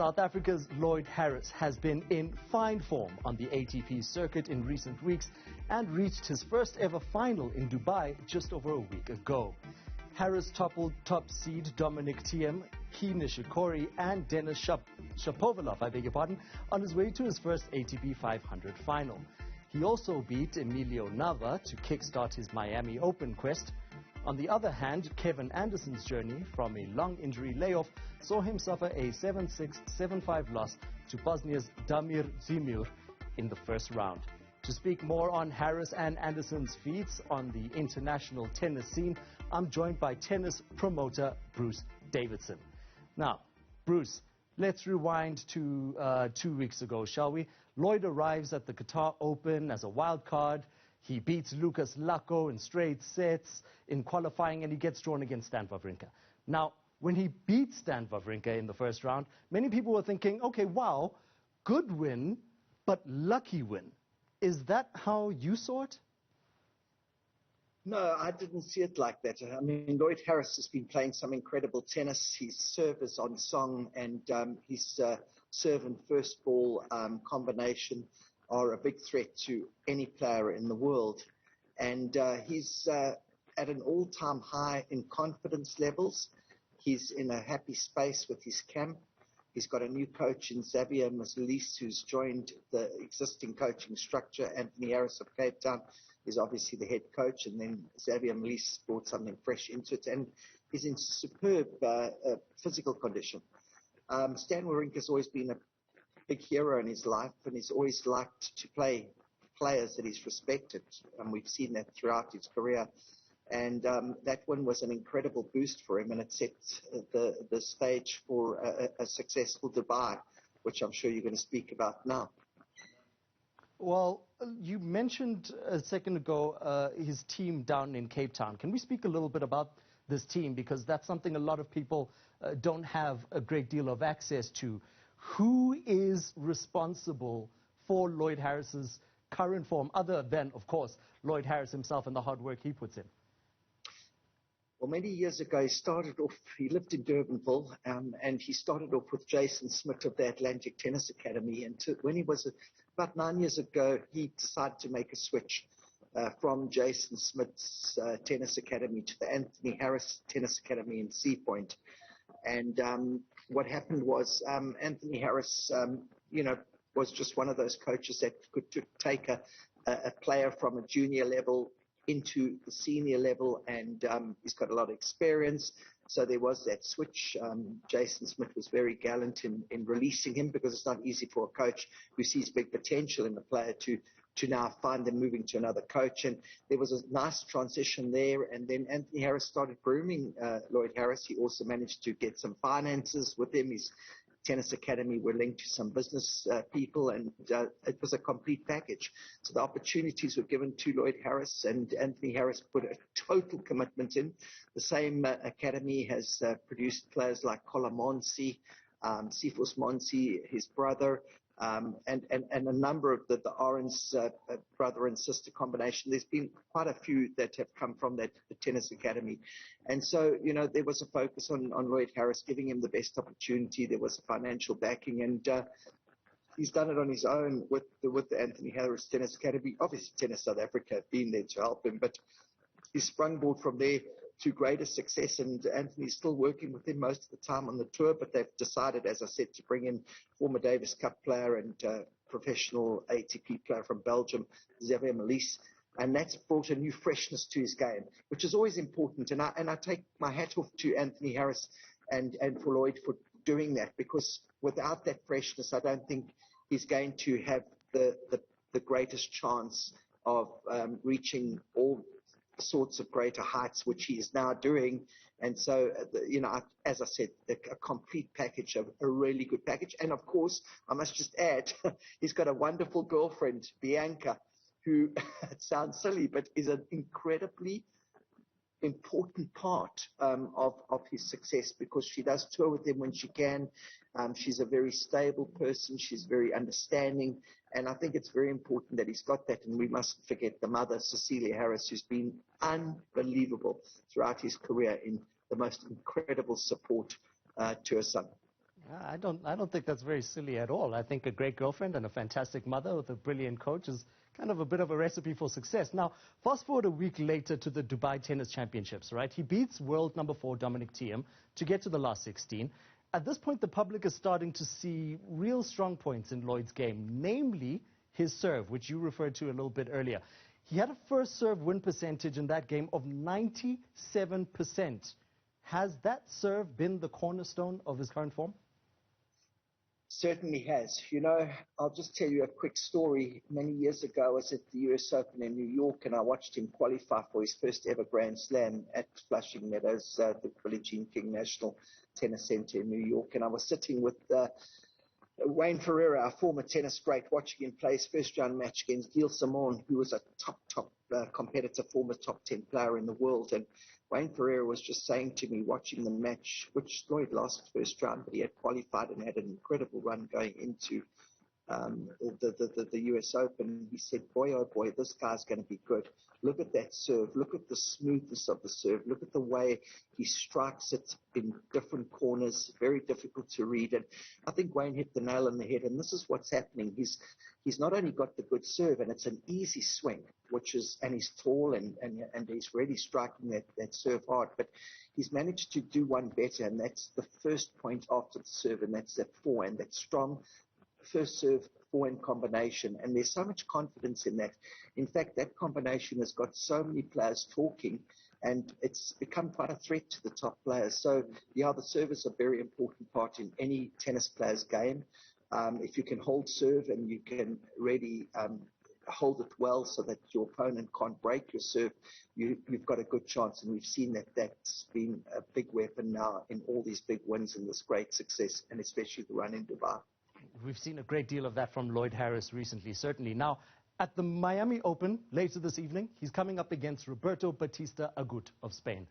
South Africa's Lloyd Harris has been in fine form on the ATP circuit in recent weeks and reached his first ever final in Dubai just over a week ago. Harris toppled top seed Dominic Thiem, Kei Nishikori and Denis Shapovalov, on his way to his first ATP 500 final. He also beat Emilio Nava to kickstart his Miami Open quest. On the other hand, Kevin Anderson's journey from a long injury layoff saw him suffer a 7-6, 7-5 loss to Bosnia's Damir Dzumhur in the first round. To speak more on Harris and Anderson's feats on the international tennis scene, I'm joined by tennis promoter Bruce Davidson. Now, Bruce, let's rewind to 2 weeks ago, shall we? Lloyd arrives at the Qatar Open as a wild card. He beats Lucas Lacko in straight sets in qualifying, and he gets drawn against Stan Wawrinka. Now, when he beats Stan Wawrinka in the first round, many people were thinking, okay, wow, good win, but lucky win. Is that how you saw it? No, I didn't see it like that. I mean, Lloyd Harris has been playing some incredible tennis. His serve is on song, and his serve and first ball combination are a big threat to any player in the world. And he's at an all-time high in confidence levels. He's in a happy space with his camp. He's got a new coach in Xavier Maslys, who's joined the existing coaching structure. Anthony Harris of Cape Town is obviously the head coach, and then Xavier Maslys brought something fresh into it, and he's in superb physical condition. Stan Wawrinka's always been a big hero in his life, and he's always liked to play players that he's respected, and we've seen that throughout his career. And that one was an incredible boost for him, and it set the stage for a successful Dubai, which I'm sure you're going to speak about now. Well, you mentioned a second ago his team down in Cape Town. Can we speak a little bit about this team? Because that's something a lot of people don't have a great deal of access to. Who is responsible for Lloyd Harris's current form, other than, of course, Lloyd Harris himself and the hard work he puts in? Well, many years ago, he lived in Durbanville, and he started off with Jason Smith of the Atlantic Tennis Academy. And when he was about 9 years ago, he decided to make a switch from Jason Smith's tennis academy to the Anthony Harris Tennis Academy in Sea Point. And what happened was Anthony Harris, was just one of those coaches that could take a player from a junior level into the senior level, and he's got a lot of experience. So there was that switch. Jason Smith was very gallant in releasing him, because it's not easy for a coach who sees big potential in the player to now find them moving to another coach. And there was a nice transition there. And then Anthony Harris started grooming Lloyd Harris. He also managed to get some finances with him. His tennis academy were linked to some business people, and it was a complete package. So the opportunities were given to Lloyd Harris, and Anthony Harris put a total commitment in. The same academy has produced players like Kola Monsi, Sifus Monsi, his brother, and a number of the Oran's brother and sister combination. There's been quite a few that have come from the tennis academy. And so, there was a focus on Lloyd Harris, giving him the best opportunity. There was financial backing, and he's done it on his own with the Anthony Harris Tennis Academy. Obviously, Tennis South Africa have been there to help him, but he's sprungboard from there to greater success, and Anthony's still working with him most of the time on the tour, but they've decided, as I said, to bring in former Davis Cup player and professional ATP player from Belgium, Xavier Maslys, and that's brought a new freshness to his game, which is always important. And I take my hat off to Anthony Harris and for Lloyd for doing that, because without that freshness, I don't think he's going to have the greatest chance of reaching all sorts of greater heights, which he is now doing. And so, as I said, a complete package, a really good package. And of course, I must just add, he's got a wonderful girlfriend, Bianca, who, it sounds silly, but is an incredibly important part of his success, because she does tour with him when she can. She's a very stable person. She's very understanding. And I think it's very important that he's got that. And we mustn't forget the mother, Cecilia Harris, who's been unbelievable throughout his career in the most incredible support to her son. I don't think that's very silly at all. I think a great girlfriend and a fantastic mother with a brilliant coach is kind of a bit of a recipe for success. Now, fast forward a week later to the Dubai Tennis Championships, right? He beats world number 4 Dominic Thiem to get to the last 16. At this point, the public is starting to see real strong points in Lloyd's game, namely his serve, which you referred to a little bit earlier. He had a first serve win percentage in that game of 97%. Has that serve been the cornerstone of his current form? Certainly has. You know, I'll just tell you a quick story. Many years ago, I was at the US Open in New York, and I watched him qualify for his first ever Grand Slam at Flushing Meadows, the Billie Jean King National Tennis Center in New York. And I was sitting with Wayne Ferreira, our former tennis great, watching him play his first round match against Gilles Simon, who was a top competitor, former top 10 player in the world. And Wayne Ferreira was just saying to me, watching the match, which Lloyd lost first round, but he had qualified and had an incredible run going into the US Open. He said, boy, oh boy, this guy's going to be good. Look at that serve. Look at the smoothness of the serve. Look at the way he strikes it in different corners. Very difficult to read. And I think Wayne hit the nail on the head. And this is what's happening. He's not only got the good serve, and it's an easy swing, and he's tall and he's really striking that serve hard. But he's managed to do one better, and that's the first point after the serve, and that's that forehand, that strong first serve forehand combination. And there's so much confidence in that. In fact, that combination has got so many players talking, and it's become quite a threat to the top players. So, yeah, the serve is a very important part in any tennis player's game. If you can hold serve and you can really hold it well so that your opponent can't break your serve, you've got a good chance. And we've seen that that's been a big weapon now in all these big wins and this great success, and especially the run in Dubai. We've seen a great deal of that from Lloyd Harris recently, certainly. Now, at the Miami Open later this evening, he's coming up against Roberto Bautista Agut of Spain.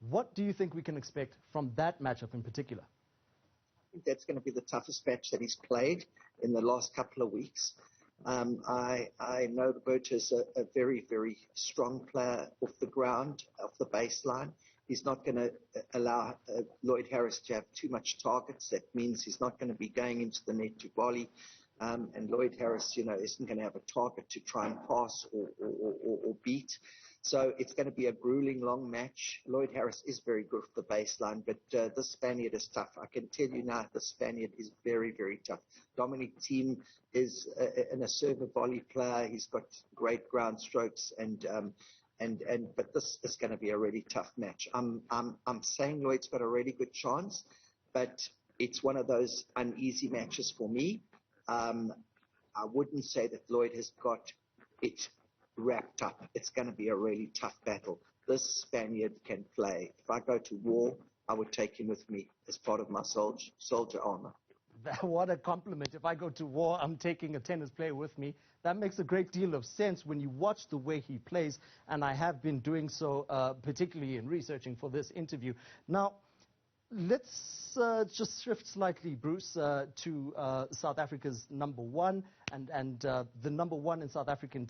What do you think we can expect from that matchup in particular? I think that's going to be the toughest match that he's played in the last couple of weeks. I know Roberto is a very, very strong player off the ground, off the baseline. He's not going to allow Lloyd Harris to have too much targets. That means he's not going to be going into the net to volley. And Lloyd Harris, isn't going to have a target to try and pass or beat. So it's going to be a grueling, long match. Lloyd Harris is very good for the baseline, but the Spaniard is tough. I can tell you now, the Spaniard is very, very tough. Dominic Thiem is a server volley player. He's got great ground strokes, but this is going to be a really tough match. I'm saying Lloyd's got a really good chance, but it's one of those uneasy matches for me. I wouldn't say that Lloyd has got it wrapped up. It's going to be a really tough battle. This Spaniard can play. If I go to war, I would take him with me as part of my soldier armor. What a compliment. If I go to war, I'm taking a tennis player with me. That makes a great deal of sense when you watch the way he plays, and I have been doing so, particularly in researching for this interview. Now, let's just shift slightly, Bruce, to South Africa's number one, and the number one in South African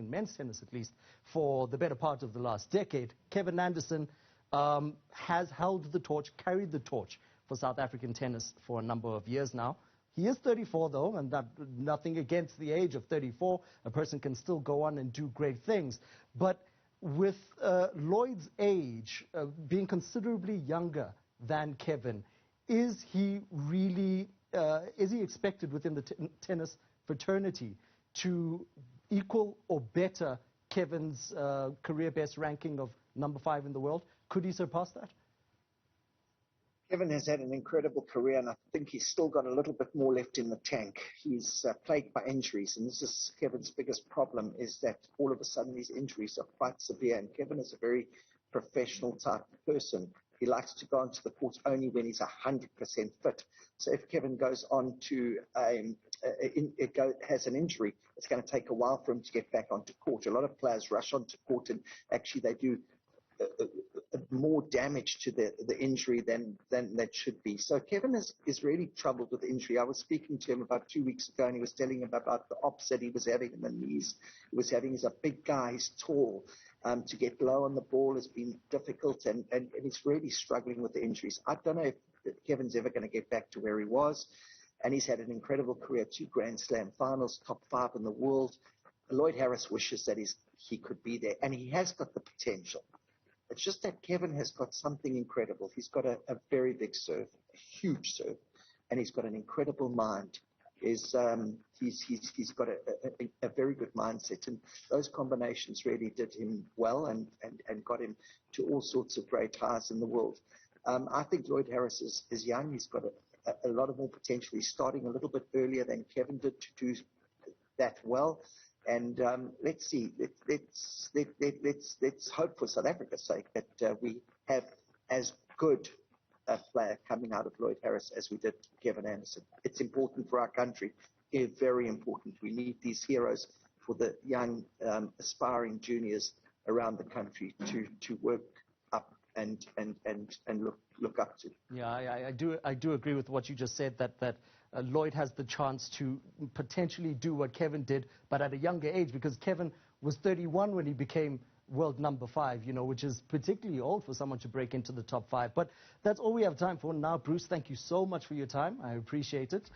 men's tennis, at least, for the better part of the last decade. Kevin Anderson has held the torch, carried the torch for South African tennis for a number of years now. He is 34, though, and nothing against the age of 34. A person can still go on and do great things. But with Lloyd's age being considerably younger than Kevin, is he expected within the tennis fraternity to equal or better Kevin's career best ranking of number 5 in the world? Could he surpass that? Kevin has had an incredible career, and I think he's still got a little bit more left in the tank. He's plagued by injuries, and this is Kevin's biggest problem, is that all of a sudden these injuries are quite severe, and Kevin is a very professional type of person. He likes to go onto the court only when he's 100% fit. So if Kevin goes on to has an injury, it's going to take a while for him to get back onto court. A lot of players rush onto court, and actually they do more damage to the injury than that should be. So Kevin is really troubled with injury. I was speaking to him about 2 weeks ago, and he was telling about the ops that he was having in the knees. He's a big guy, he's tall. To get low on the ball has been difficult, and he's really struggling with the injuries. I don't know that Kevin's ever going to get back to where he was. And he's had an incredible career, 2 Grand Slam finals, top 5 in the world. Lloyd Harris wishes that he could be there, and he has got the potential. It's just that Kevin has got something incredible. He's got a very big serve, a huge serve, and he's got an incredible mind. He's got a very good mindset, and those combinations really did him well and got him to all sorts of great highs in the world. I think Lloyd Harris is young. He's got a lot of more potential. He's starting a little bit earlier than Kevin did to do that well. And let's see. Let's hope for South Africa's sake that we have as good a player coming out of Lloyd Harris as we did Kevin Anderson. It's important for our country. It's very important. We need these heroes for the young aspiring juniors around the country to work up and look up to. Yeah, I do agree with what you just said, that Lloyd has the chance to potentially do what Kevin did, but at a younger age, because Kevin was 31 when he became world number 5, which is particularly old for someone to break into the top 5. But that's all we have time for now. Bruce, thank you so much for your time. I appreciate it.